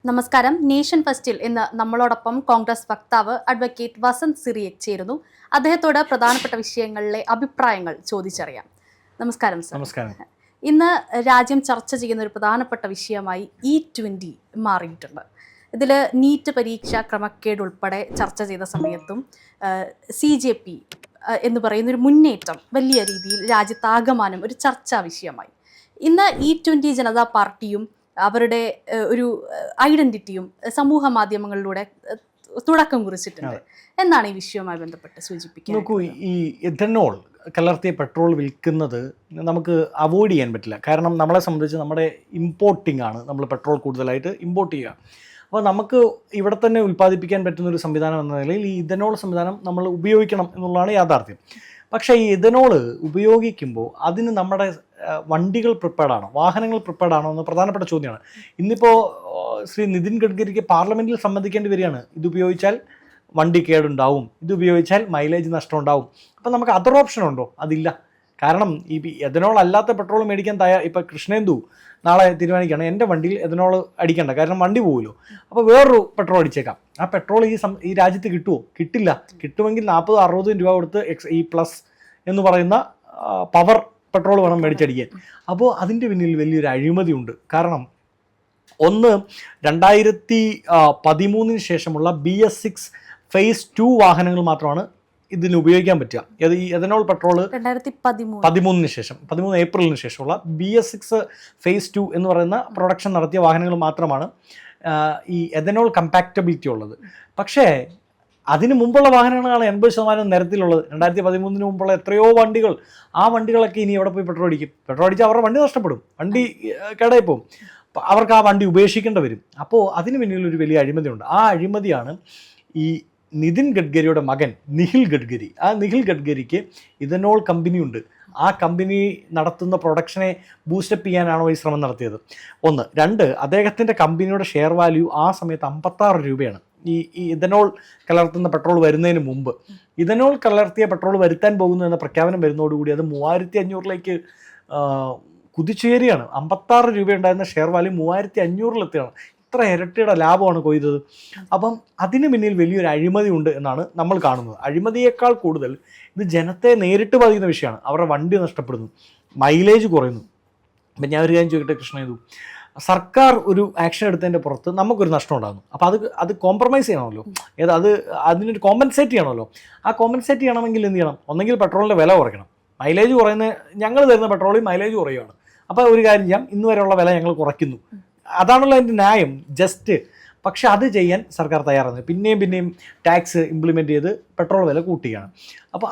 നമസ്കാരം. നേഷൻ ഫസ്റ്റിൽ ഇന്ന് നമ്മളോടൊപ്പം കോൺഗ്രസ് വക്താവ് അഡ്വക്കേറ്റ് വസന്ത് സിറിയക് ചേരുന്നു. അദ്ദേഹത്തോട് പ്രധാനപ്പെട്ട വിഷയങ്ങളിലെ അഭിപ്രായങ്ങൾ ചോദിച്ചറിയാം. നമസ്കാരം സർ. നമസ്കാരം. ഇന്ന് രാജ്യം ചർച്ച ചെയ്യുന്ന ഒരു പ്രധാനപ്പെട്ട വിഷയമായി E20 മാറിയിട്ടുണ്ട്. ഇതിൽ നീറ്റ് പരീക്ഷ ക്രമക്കേട് ഉൾപ്പെടെ ചർച്ച ചെയ്ത സമയത്തും CJP എന്ന് പറയുന്നൊരു മുന്നേറ്റം വലിയ രീതിയിൽ രാജ്യത്താകമാനം ഒരു ചർച്ചാ വിഷയമായി. ഇന്ന് E20 ജനതാ പാർട്ടിയും അവരുടെ ഒരു ഐഡന്റിറ്റിയും സമൂഹ മാധ്യമങ്ങളിലൂടെ തുടക്കം കുറിച്ചിട്ടുണ്ട്. എന്നാണ് ഈ വിഷയവുമായി ബന്ധപ്പെട്ട് സൂചിപ്പിക്കുന്നത്? നോക്കൂ, ഈ എഥനോൾ കലർത്തിയ പെട്രോൾ വിൽക്കുന്നത് നമുക്ക് അവോയ്ഡ് ചെയ്യാൻ പറ്റില്ല. കാരണം നമ്മളെ സംബന്ധിച്ച് നമ്മുടെ ഇമ്പോർട്ടിംഗ് ആണ്, നമ്മൾ പെട്രോൾ കൂടുതലായിട്ട് ഇമ്പോർട്ട് ചെയ്യുക. അപ്പോൾ നമുക്ക് ഇവിടെ തന്നെ ഉൽപ്പാദിപ്പിക്കാൻ പറ്റുന്ന ഒരു സംവിധാനം എന്ന നിലയിൽ ഈ ഇഥനോൾ സംവിധാനം നമ്മൾ ഉപയോഗിക്കണം എന്നുള്ളതാണ് യാഥാർത്ഥ്യം. പക്ഷേ ഈ ഇഥനോൾ ഉപയോഗിക്കുമ്പോൾ അതിന് നമ്മുടെ വണ്ടികൾ പ്രിപ്പയർഡാണോ, വാഹനങ്ങൾ പ്രിപ്പയർഡാണോ എന്ന പ്രധാനപ്പെട്ട ചോദ്യമാണ്. ഇന്നിപ്പോൾ ശ്രീ നിതിൻ ഗഡ്കരിക്ക് പാർലമെൻറ്റിൽ സമ്മതിക്കേണ്ടി വരികയാണ്, ഇതുപയോഗിച്ചാൽ വണ്ടി കേടുണ്ടാവും, ഇതുപയോഗിച്ചാൽ മൈലേജ് നഷ്ടം ഉണ്ടാവും. അപ്പോൾ നമുക്ക് അതർ ഓപ്ഷൻ ഉണ്ടോ? അതില്ല. കാരണം ഈ എഥനോൾ അല്ലാത്ത പെട്രോൾ മേടിക്കാൻ ഇപ്പോൾ കൃഷ്ണേന്ദു നാളെ തീരുമാനിക്കുകയാണ് എൻ്റെ വണ്ടിയിൽ എഥനോൾ അടിക്കണ്ട, കാരണം വണ്ടി പോകുമല്ലോ, അപ്പോൾ വേറൊരു പെട്രോൾ അടിച്ചേക്കാം. ആ പെട്രോൾ ഈ രാജ്യത്ത് കിട്ടുമോ? കിട്ടില്ല. കിട്ടുമെങ്കിൽ 40-60 രൂപ കൊടുത്ത് E+ എന്ന് പറയുന്ന പവർ പെട്രോൾ വേണം മേടിച്ചടിക്കാൻ. അപ്പോൾ അതിൻ്റെ പിന്നിൽ വലിയൊരു അഴിമതിയുണ്ട്. കാരണം ഒന്ന്, 2013 ശേഷമുള്ള BS6 Phase 2 വാഹനങ്ങൾ മാത്രമാണ് ഇതിന് ഉപയോഗിക്കാൻ പറ്റുക. ഈ എഥനോൾ പെട്രോൾ 2013 ശേഷം, 13 ഏപ്രിലിന് ശേഷമുള്ള BS6 Phase 2 എന്ന് പറയുന്ന പ്രൊഡക്ഷൻ നടത്തിയ വാഹനങ്ങൾ മാത്രമാണ് ഈ എഥനോൾ കമ്പാക്റ്റബിലിറ്റി ഉള്ളത്. പക്ഷേ അതിന് മുമ്പുള്ള വാഹനങ്ങളാണ് 80% നിരത്തിലുള്ളത്. 2013 മുമ്പുള്ള എത്രയോ വണ്ടികൾ, ആ വണ്ടികളൊക്കെ ഇനി എവിടെ പോയി പെട്രോൾ അടിക്കും? പെട്രോൾ അടിച്ചാൽ അവരുടെ വണ്ടി നഷ്ടപ്പെടും, വണ്ടി കേടായി പോകും, അവർക്ക് ആ വണ്ടി ഉപേക്ഷിക്കേണ്ടി വരും. അപ്പോൾ അതിന് പിന്നിലൊരു വലിയ അഴിമതിയുണ്ട്. ആ അഴിമതിയാണ് ഈ നിതിൻ ഗഡ്കരിയുടെ മകൻ നിഖിൽ ഗഡ്കരി. ആ നിഖിൽ ഗഡ്കരിക്ക് ഇഥനോൾ കമ്പനിയുണ്ട്. ആ കമ്പനി നടത്തുന്ന പ്രൊഡക്ഷനെ ബൂസ്റ്റപ്പ് ചെയ്യാനാണോ ഈ ശ്രമം നടത്തിയത്? ഒന്ന്. രണ്ട്, അദ്ദേഹത്തിൻ്റെ കമ്പനിയുടെ ഷെയർ വാല്യൂ ആ സമയത്ത് 56 രൂപയാണ്. ഈ ഇഥനോൾ കലർത്തുന്ന പെട്രോൾ വരുന്നതിന് മുമ്പ്. ഇഥനോൾ കലർത്തിയ പെട്രോൾ വരുത്താൻ പോകുന്നു എന്ന പ്രഖ്യാപനം വരുന്നതോടുകൂടി അത് 3500 കുതിച്ചുയരുകയാണ്. 56 രൂപ ഉണ്ടായിരുന്ന ഷെയർ വാല്യൂ 3500 ഇത്ര ഇരട്ടിയുടെ ലാഭമാണ് കൊയ്തത്. അപ്പം അതിന് പിന്നിൽ വലിയൊരു അഴിമതി ഉണ്ട് എന്നാണ് നമ്മൾ കാണുന്നത്. അഴിമതിയേക്കാൾ കൂടുതൽ ഇത് ജനത്തെ നേരിട്ട് ബാധിക്കുന്ന വിഷയമാണ്. അവരുടെ വണ്ടി നഷ്ടപ്പെടുന്നു, മൈലേജ് കുറയുന്നു. അപ്പം ഞാൻ ഒരു കാര്യം ചോദിക്കട്ടെ കൃഷ്ണേന്ദു, സർക്കാർ ഒരു ആക്ഷൻ എടുത്തതിൻ്റെ പുറത്ത് നമുക്കൊരു നഷ്ടം ഉണ്ടാകുന്നു. അപ്പോൾ അത് കോംപ്രമൈസ് ചെയ്യണമല്ലോ, അതിനൊരു കോമ്പൻസേറ്റ് ചെയ്യണമല്ലോ. ആ കോമ്പൻസേറ്റ് ചെയ്യണമെങ്കിൽ എന്ത് ചെയ്യണം? ഒന്നെങ്കിൽ പെട്രോളിൻ്റെ വില കുറയ്ക്കണം. മൈലേജ് കുറയുന്ന, ഞങ്ങൾ തരുന്ന പെട്രോളിൽ മൈലേജ് കുറയുകയാണ്. അപ്പോൾ ഒരു കാര്യം ചെയ്യാം, ഇന്ന് വരെയുള്ള വില ഞങ്ങൾ കുറയ്ക്കുന്നു. അതാണല്ലോ അതിൻ്റെ ന്യായം, ജസ്റ്റ്. പക്ഷെ അത് ചെയ്യാൻ സർക്കാർ തയ്യാറാണ്. പിന്നെയും ടാക്സ് ഇംപ്ലിമെൻറ്റ് ചെയ്ത് പെട്രോൾ വില കൂട്ടുകയാണ്. അപ്പോൾ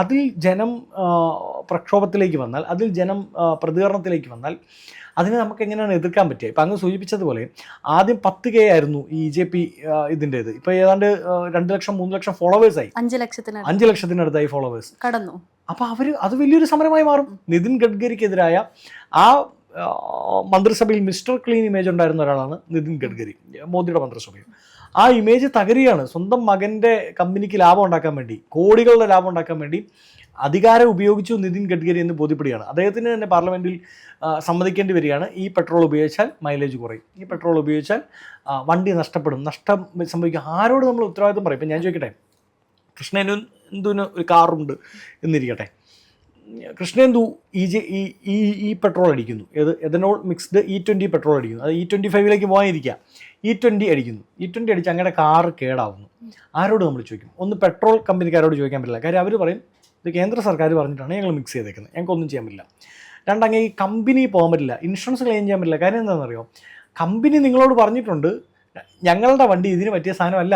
അതിൽ ജനം പ്രക്ഷോഭത്തിലേക്ക് വന്നാൽ, അതിൽ ജനം പ്രതികരണത്തിലേക്ക് വന്നാൽ അതിനെ നമുക്ക് എങ്ങനെയാണ് എതിർക്കാൻ പറ്റുക? ഇപ്പം അങ്ങ് സൂചിപ്പിച്ചതുപോലെ ആദ്യം 10K ആയിരുന്നു ഈ EJP ഇതിൻ്റേത്. ഇപ്പോൾ ഏതാണ്ട് 2 ലക്ഷം 3 ലക്ഷം ഫോളോവേഴ്സായി, 5 ലക്ഷത്തിനടുത്തായി ഫോളോവേഴ്സ് കടന്നു. അപ്പോൾ അത് വലിയൊരു സമരമായി മാറും. നിതിൻ ഗഡ്കരിക്കെതിരായ ആ മന്ത്രിസഭയിൽ മിസ്റ്റർ ക്ലീൻ ഇമേജ് ഉണ്ടായിരുന്ന ഒരാളാണ് നിതിൻ ഗഡ്കരി, മോദിയുടെ മന്ത്രിസഭയിൽ. ആ ഇമേജ് തകരുകയാണ്. സ്വന്തം മകൻ്റെ കമ്പനിക്ക് ലാഭം ഉണ്ടാക്കാൻ വേണ്ടി, കോടികളുടെ ലാഭം ഉണ്ടാക്കാൻ വേണ്ടി അധികാരം ഉപയോഗിച്ചു നിതിൻ ഗഡ്കരി എന്ന് ബോധ്യപ്പെടുകയാണ്. അദ്ദേഹത്തിന് തന്നെ പാർലമെൻറ്റിൽ സമ്മതിക്കേണ്ടി വരികയാണ്, ഈ പെട്രോൾ ഉപയോഗിച്ചാൽ മൈലേജ് കുറയും, ഈ പെട്രോൾ ഉപയോഗിച്ചാൽ വണ്ടി നഷ്ടപ്പെടും, നഷ്ടം സംഭവിക്കും. ആരോട് നമ്മൾ ഉത്തരവാദിത്വം പറയും? ഇപ്പം ഞാൻ ചോദിക്കട്ടെ, കൃഷ്ണേന്ദുവിന് ഒരു കാറുണ്ട് എന്നിരിക്കട്ടെ. കൃഷ്ണേന്ദു ഈ പെട്രോൾ അടിക്കുന്നു, എഥനോൾ മിക്സ്ഡ് E20 പെട്രോൾ അടിക്കുന്നു. അത് E25 പോകാനിരിക്കുക, E20 അടിക്കുന്നു. E20 അടിച്ച് അങ്ങനെ കാറ് കേടാവുന്നു. ആരോട് നമ്മൾ ചോദിക്കും? ഒന്ന്, പെട്രോൾ കമ്പനിക്കാരോട് ചോദിക്കാൻ പറ്റില്ല, കാര്യം അവർ പറയും ഇത് കേന്ദ്ര സർക്കാർ പറഞ്ഞിട്ടാണ് ഞങ്ങൾ മിക്സ് ചെയ്തേക്കുന്നത്, ഞങ്ങൾക്കൊന്നും ചെയ്യാൻ പറ്റില്ല. രണ്ടങ്ങനെ ഈ കമ്പനി പോകാൻ പറ്റില്ല, ഇൻഷുറൻസ് ക്ലെയിം ചെയ്യാൻ പറ്റില്ല. കാര്യം എന്താണെന്നറിയോ? കമ്പനി നിങ്ങളോട് പറഞ്ഞിട്ടുണ്ട് ഞങ്ങളുടെ വണ്ടി ഇതിന് പറ്റിയ സാധനമല്ല.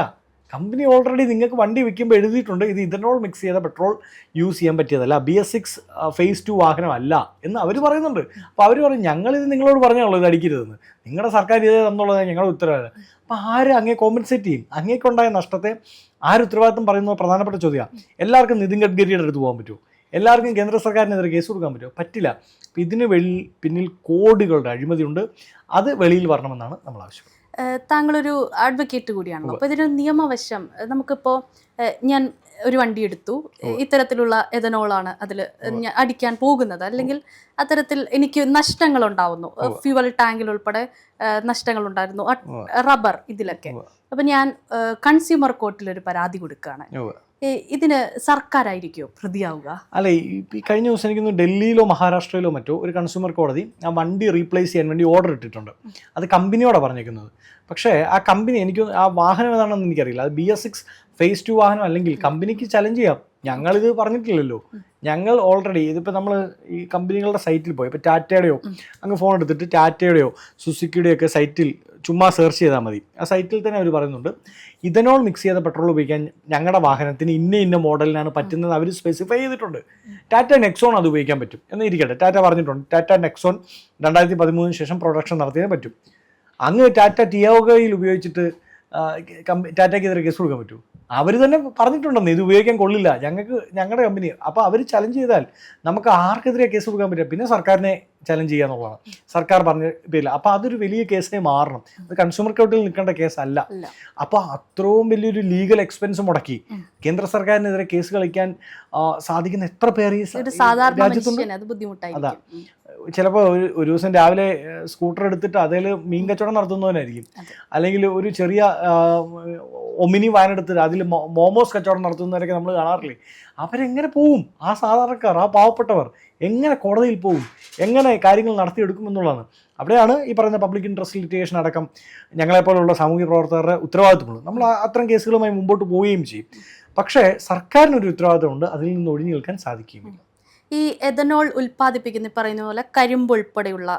കമ്പനി ഓൾറെഡി നിങ്ങൾക്ക് വണ്ടി വിൽക്കുമ്പോൾ എഴുതിയിട്ടുണ്ട് ഇത് ഇഥനോൾ മിക്സ് ചെയ്ത പെട്രോൾ യൂസ് ചെയ്യാൻ പറ്റിയതല്ല, BS6 Phase 2 വാഹനമല്ല എന്ന് അവർ പറയുന്നുണ്ട്. അപ്പോൾ അവർ പറയും ഞങ്ങളിത് നിങ്ങളോട് പറഞ്ഞാണല്ലോ ഇത് അടിക്കരുതെന്ന്, നിങ്ങളുടെ സർക്കാർ ഇത് തന്നുള്ളത് ഞങ്ങളുടെ ഉത്തരവാദിത്തം. അപ്പോൾ ആര് അങ്ങേ കോമ്പൻസേറ്റ് ചെയ്യും? അങ്ങേക്കുണ്ടായ നഷ്ടത്തെ ആര് ഉത്തരവാദിത്തം പറയുന്നത് പ്രധാനപ്പെട്ട ചോദ്യമാണ്. എല്ലാവർക്കും നിതിൻ ഗഡ്കരിയുടെ അടുത്ത് പോകാൻ പറ്റുമോ? എല്ലാവർക്കും കേന്ദ്ര സർക്കാരിനെതിരെ കേസ് കൊടുക്കാൻ പറ്റുമോ? പറ്റില്ല. അപ്പോൾ ഇതിന് പിന്നിൽ കോടികളുടെ അഴിമതിയുണ്ട്. അത് വെളിയിൽ വരണമെന്നാണ് നമ്മൾ ആവശ്യം. താങ്കളൊരു അഡ്വക്കേറ്റ് കൂടിയാണല്ലോ, അപ്പോൾ ഇതിനൊരു നിയമവശം നമുക്കിപ്പോൾ ഞാൻ ഒരു വണ്ടി എടുത്തു, ഇത്തരത്തിലുള്ള എഥനോളാണ് അതിൽ അടിക്കാൻ പോകുന്നത്, അല്ലെങ്കിൽ അത്തരത്തിൽ എനിക്ക് നഷ്ടങ്ങൾ ഉണ്ടാവുന്നു, ഫ്യൂവൽ ടാങ്കിൽ ഉൾപ്പെടെ നഷ്ടങ്ങൾ ഉണ്ടായിരുന്നു, റബ്ബർ ഇതിലൊക്കെ. അപ്പം ഞാൻ കൺസ്യൂമർ കോർട്ടിൽ ഒരു പരാതി കൊടുക്കുകയാണ്. ഇതിന് സർക്കാരായിരിക്കുമോ പ്രതിയാവുക? അല്ല, ഈ കഴിഞ്ഞ ദിവസം എനിക്ക് ഡൽഹിയിലോ മഹാരാഷ്ട്രയിലോ മറ്റോ ഒരു കൺസ്യൂമർ കോടതി ആ വണ്ടി റീപ്ലേസ് ചെയ്യാൻ വേണ്ടി ഓർഡർ ഇട്ടിട്ടുണ്ട്. അത് കമ്പനിയോടാണ് പറഞ്ഞേക്കുന്നത്. പക്ഷേ ആ കമ്പനി, എനിക്ക് ആ വാഹനം ഏതാണെന്ന് എനിക്കറിയില്ല, അത് BS6 phase 2 വാഹനം അല്ലെങ്കിൽ കമ്പനിക്ക് ചലഞ്ച് ചെയ്യാം. ഞങ്ങളിത് പറഞ്ഞിട്ടില്ലല്ലോ. ഞങ്ങൾ ഓൾറെഡി ഇതിപ്പോൾ നമ്മൾ ഈ കമ്പനികളുടെ സൈറ്റിൽ പോയി, ഇപ്പോൾ ടാറ്റയുടെയോ അങ്ങ് ഫോൺ എടുത്തിട്ട് ടാറ്റയുടെയോ സുസുക്കിയുടെയോ ഒക്കെ സൈറ്റിൽ ചുമ്മാ സെർച്ച് ചെയ്താൽ മതി. ആ സൈറ്റിൽ തന്നെ അവർ പറയുന്നുണ്ട്, ഇഥനോൾ മിക്സ് ചെയ്ത പെട്രോൾ ഉപയോഗിക്കാൻ ഞങ്ങളുടെ വാഹനത്തിന് ഇന്ന മോഡലിനാണ് പറ്റുന്നത് അവർ സ്പെസിഫൈ ചെയ്തിട്ടുണ്ട്. ടാറ്റ നെക്സോൺ അത് ഉപയോഗിക്കാൻ പറ്റും എന്ന് ഇരിക്കട്ടെ, ടാറ്റ പറഞ്ഞിട്ടുണ്ട്. ടാറ്റ നെക്സോൺ 2013 ശേഷം പ്രൊഡക്ഷൻ നടത്തിയതിനെ പറ്റും. അങ്ങ് ടാറ്റ ടിയാഗോയിൽ ഉപയോഗിച്ചിട്ട് ടാറ്റയ്ക്കെതിരെ കേസ് കൊടുക്കാൻ പറ്റുമോ? അവർ തന്നെ പറഞ്ഞിട്ടുണ്ടെന്ന് ഇത് ഉപയോഗിക്കാൻ കൊള്ളില്ല ഞങ്ങളുടെ കമ്പനി. അപ്പോൾ അവർ ചലഞ്ച് ചെയ്താൽ നമുക്ക് ആർക്കെതിരെ കേസ് കൊടുക്കാൻ പറ്റില്ല, പിന്നെ സർക്കാരിനെ ചലഞ്ച് ചെയ്യുക എന്നുള്ളതാണ്. സർക്കാർ പറഞ്ഞില്ല. അപ്പോൾ അതൊരു വലിയ കേസായി മാറണം. അത് കൺസ്യൂമർ കോർട്ടിൽ നിൽക്കേണ്ട കേസല്ല. അപ്പോൾ അത്രയും വലിയൊരു ലീഗൽ എക്സ്പെൻസ് മുടക്കി കേന്ദ്ര സർക്കാരിനെതിരെ കേസ് കളിക്കാൻ സാധിക്കുന്ന എത്ര പേർ ഈ രാജ്യത്തുണ്ട്? അതാ, ചിലപ്പോൾ ഒരു ദിവസം രാവിലെ സ്കൂട്ടർ എടുത്തിട്ട് അതിൽ മീൻ കച്ചവടം നടത്തുന്നവനായിരിക്കും, അല്ലെങ്കിൽ ഒരു ചെറിയ ഒമിനി വാൻ എടുത്തിട്ട് അതിൽ മോമോസ് കച്ചവടം നടത്തുന്നവരൊക്കെ നമ്മൾ കാണാറില്ലേ? അവരെങ്ങനെ പോവും? ആ സാധാരണക്കാർ, ആ പാവപ്പെട്ടവർ എങ്ങനെ കോടതിയിൽ പോകും, എങ്ങനെ കാര്യങ്ങൾ നടത്തിയെടുക്കും എന്നുള്ളതാണ്. അവിടെയാണ് ഈ പറയുന്ന പബ്ലിക് ഇൻട്രസ്റ്റ് ലിറ്റിഗേഷൻ അടക്കം ഞങ്ങളെപ്പോലുള്ള സാമൂഹ്യ പ്രവർത്തകരുടെ ഉത്തരവാദിത്തമുള്ളത്. നമ്മൾ അത്തരം കേസുകളുമായി മുമ്പോട്ട് പോവുകയും ചെയ്യും. പക്ഷേ സർക്കാരിനൊരു ഉത്തരവാദിത്തമുണ്ട്, അതിൽ നിന്ന് ഒഴിഞ്ഞു നിൽക്കാൻ സാധിക്കുകയുമില്ല. ഈ എഥനോൾ ഉൽപ്പാദിപ്പിക്കുന്ന പറയുന്ന പോലെ കരിമ്പ് ഉൾപ്പെടെയുള്ള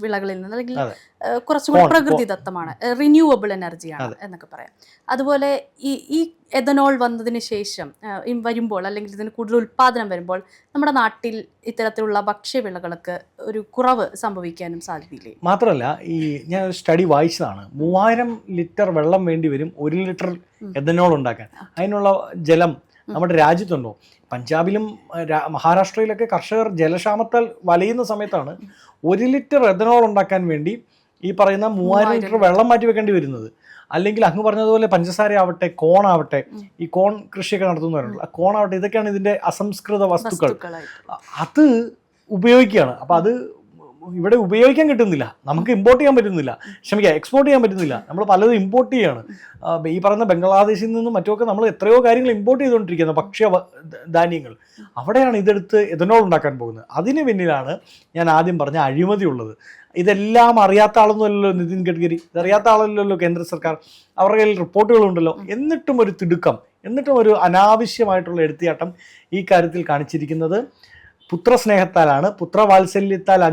വിളകളിൽ നിന്ന്, അല്ലെങ്കിൽ കുറച്ചും കൂടി പ്രകൃതിദത്തമാണ്, റിന്യൂവബിൾ എനർജിയാണ് എന്നൊക്കെ പറയാം. അതുപോലെ ഈ എഥനോൾ വന്നതിന് ശേഷം വരുമ്പോൾ, അല്ലെങ്കിൽ ഇതിന് കൂടുതൽ ഉൽപ്പാദനം വരുമ്പോൾ നമ്മുടെ നാട്ടിൽ ഇത്തരത്തിലുള്ള ഭക്ഷ്യവിളകൾക്ക് ഒരു കുറവ് സംഭവിക്കാനും സാധ്യതയില്ലേ? മാത്രമല്ല, ഈ ഞാൻ ഒരു സ്റ്റഡി വായിച്ചതാണ്, 3000 ലിറ്റർ വെള്ളം വേണ്ടി വരും 1 ലിറ്റർ എഥനോൾ ഉണ്ടാക്കാൻ. അതിനുള്ള ജലം നമ്മുടെ രാജ്യത്തുണ്ടോ? പഞ്ചാബിലും മഹാരാഷ്ട്രയിലൊക്കെ കർഷകർ ജലക്ഷാമത്താൽ വലയുന്ന സമയത്താണ് 1 ലിറ്റർ എഥനോൾ ഉണ്ടാക്കാൻ വേണ്ടി ഈ പറയുന്ന 3000 ലിറ്റർ വെള്ളം മാറ്റി വെക്കേണ്ടി വരുന്നത്. അല്ലെങ്കിൽ അങ്ങ് പറഞ്ഞതുപോലെ പഞ്ചസാര ആവട്ടെ, കോണാവട്ടെ, ഈ കോൺ കൃഷിയൊക്കെ നടത്തുന്നവരുണ്ട്, ആ കോണാവട്ടെ, ഇതൊക്കെയാണ് ഇതിൻ്റെ അസംസ്കൃത വസ്തുക്കൾ. അത് ഉപയോഗിക്കുകയാണ്. അപ്പോൾ അത് ഇവിടെ ഉപയോഗിക്കാൻ കിട്ടുന്നില്ല, നമുക്ക് ഇമ്പോർട്ട് ചെയ്യാൻ പറ്റുന്നില്ല, എക്സ്പോർട്ട് ചെയ്യാൻ പറ്റുന്നില്ല. നമ്മൾ പലതും ഇമ്പോർട്ട് ചെയ്യാണ്. ഈ പറയുന്ന ബംഗ്ലാദേശിൽ നിന്നും മറ്റുമൊക്കെ നമ്മൾ എത്രയോ കാര്യങ്ങൾ ഇമ്പോർട്ട് ചെയ്തുകൊണ്ടിരിക്കുന്നത്, ഭക്ഷ്യ ധാന്യങ്ങൾ. അവിടെയാണ് ഇതെടുത്ത് എഥനോൾ ഉണ്ടാക്കാൻ പോകുന്നത്. അതിന് പിന്നിലാണ് ഞാൻ ആദ്യം പറഞ്ഞ അഴിമതി ഉള്ളത്. ഇതെല്ലാം അറിയാത്ത ആളൊന്നുമല്ലല്ലോ നിതിൻ ഗഡ്കരി, ഇതറിയാത്ത ആളല്ലല്ലോ കേന്ദ്ര സർക്കാർ. അവരുടെ കയ്യിൽ റിപ്പോർട്ടുകളുണ്ടല്ലോ. എന്നിട്ടും ഒരു തിടുക്കം, എന്നിട്ടും ഒരു അനാവശ്യമായിട്ടുള്ള എടുത്തിയാട്ടം ഈ കാര്യത്തിൽ കാണിച്ചിരിക്കുന്നത് പുത്രസ്നേഹത്താലാണ്. പുത്രവാത്സല്യത്താൽ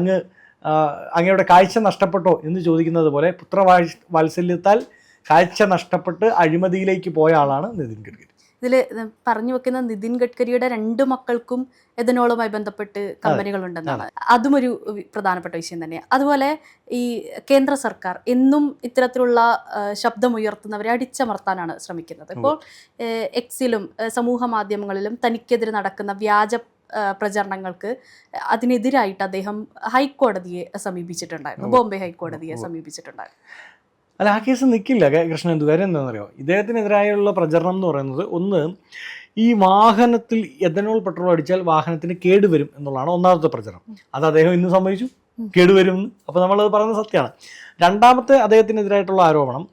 അങ്ങയുടെ കാഴ്ച നഷ്ടപ്പെട്ടോ എന്ന് ചോദിക്കുന്നത് പോലെ പുത്രവാത്സല്യത്താൽ കാഴ്ച നഷ്ടപ്പെട്ട് അഴിമതിയിലേക്ക് പോയ ആളാണ് നിതിൻ ഗഡ്കരി. ഇതിൽ പറഞ്ഞു വെക്കുന്ന നിതിൻ ഗഡ്കരിയുടെ 2 മക്കൾക്കും എഥനോളുമായി ബന്ധപ്പെട്ട് കമ്പനികളുണ്ടെന്നാണ്. അതും ഒരു പ്രധാനപ്പെട്ട വിഷയം തന്നെയാണ്. അതുപോലെ ഈ കേന്ദ്ര സർക്കാർ എന്നും ഇത്തരത്തിലുള്ള ശബ്ദമുയർത്തുന്നവരെ അടിച്ചമർത്താനാണ് ശ്രമിക്കുന്നത്. ഇപ്പോൾ എക്സിലും സമൂഹ മാധ്യമങ്ങളിലും തനിക്കെതിരെ നടക്കുന്ന വ്യാജ പ്രചരണങ്ങൾക്ക് അതിനെതിരായിട്ട് അദ്ദേഹം ഹൈക്കോടതിയെ സമീപിച്ചിട്ടുണ്ടായിരുന്നു, ബോംബെ ഹൈക്കോടതിയെ സമീപിച്ചിട്ടുണ്ടായിരുന്നു. അല്ല, ആ കേസ് നിൽക്കില്ല കൃഷ്ണൻ. കാര്യം എന്താണെന്നറിയോ? ഇദ്ദേഹത്തിനെതിരായുള്ള പ്രചരണം എന്ന് പറയുന്നത്, ഒന്ന്, ഈ വാഹനത്തിൽ എഥനോൾ പെട്രോൾ അടിച്ചാൽ വാഹനത്തിന് കേടുവരും എന്നുള്ളതാണ് ഒന്നാമത്തെ പ്രചരണം. അത് അദ്ദേഹം ഇന്ന് സമ്മതിച്ചു, കേടുവരും എന്ന്. അപ്പോൾ നമ്മളത് പറയുന്നത് സത്യമാണ്. രണ്ടാമത്തെ അദ്ദേഹത്തിനെതിരായിട്ടുള്ള ആരോപണം,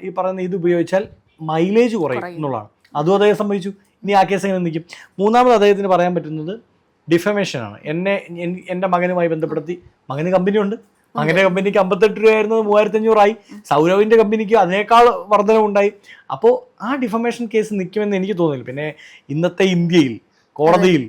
ഈ പറയുന്ന ഇത് ഉപയോഗിച്ചാൽ മൈലേജ് കുറയും എന്നുള്ളതാണ്. അതും അദ്ദേഹം സമ്മതിച്ചു. ഇനി ആ കേസ് എങ്ങനെ നിൽക്കും? മൂന്നാമത് അദ്ദേഹത്തിന് പറയാൻ പറ്റുന്നത് ഡിഫമേഷനാണ്. എൻ്റെ മകനുമായി ബന്ധപ്പെടുത്തി, മകന് കമ്പനിയുണ്ട്, മകൻ്റെ കമ്പനിക്ക് 58 രൂപയായിരുന്നത് 3500 ആയി, സൗരവിൻ്റെ കമ്പനിക്ക് അതിനേക്കാൾ വർധനവുണ്ടായി. അപ്പോൾ ആ ഡിഫമേഷൻ കേസ് നിൽക്കുമെന്ന് എനിക്ക് തോന്നുന്നില്ല. പിന്നെ ഇന്നത്തെ ഇന്ത്യയിൽ കോടതിയിൽ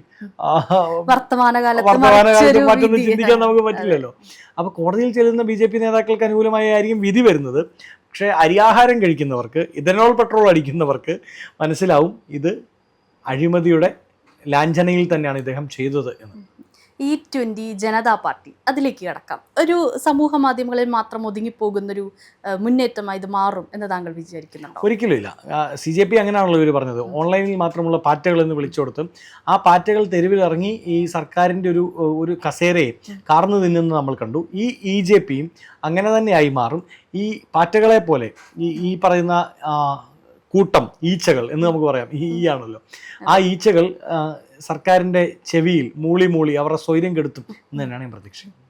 വർത്തമാനകാലത്ത് മറ്റൊന്നും ചിന്തിക്കാൻ നമുക്ക് പറ്റില്ലല്ലോ. അപ്പോൾ കോടതിയിൽ ചെല്ലുന്ന BJP നേതാക്കൾക്ക് അനുകൂലമായിരിക്കും വിധി വരുന്നത്. പക്ഷേ അരിയാഹാരം കഴിക്കുന്നവർക്ക്, ഇഥനോൾ പെട്രോൾ അടിക്കുന്നവർക്ക് മനസ്സിലാവും ഇത് അഴിമതിയുടെ ലാഞ്ചനയിൽ തന്നെയാണ് ഇദ്ദേഹം ചെയ്തത് എന്ന്. E20 ജനതാ പാർട്ടി, അതിലേക്ക് കടക്കാം. ഒരു സമൂഹ മാധ്യമങ്ങളിൽ മാത്രം ഒതുങ്ങിപ്പോകുന്നൊരു മുന്നേറ്റമായി ഇത് മാറും എന്ന് താങ്കൾ വിചാരിക്കുന്നുണ്ടോ? ഒരിക്കലും ഇല്ല. CJP അങ്ങനെയാണല്ലോ ഇവർ പറഞ്ഞത്, ഓൺലൈനിൽ മാത്രമുള്ള പാറ്റകൾ എന്ന് വിളിച്ചു കൊടുത്ത് ആ പാറ്റകൾ തെരുവിലിറങ്ങി ഈ സർക്കാരിൻ്റെ ഒരു കസേരയെ കാർന്നു തിന്നുന്നത് നമ്മൾ കണ്ടു. ഈ EJPയും അങ്ങനെ തന്നെയായി മാറും. ഈ പാറ്റകളെ പോലെ ഈ പറയുന്ന കൂട്ടം ഈച്ചകൾ എന്ന് നമുക്ക് പറയാം, ഈ ആണല്ലോ, ആ ഈച്ചകൾ സർക്കാരിന്റെ ചെവിയിൽ മൂളി അവരുടെ സ്വൈര്യം കെടുത്തും എന്ന് തന്നെയാണ് ഞാൻ പ്രതീക്ഷിക്കുന്നത്.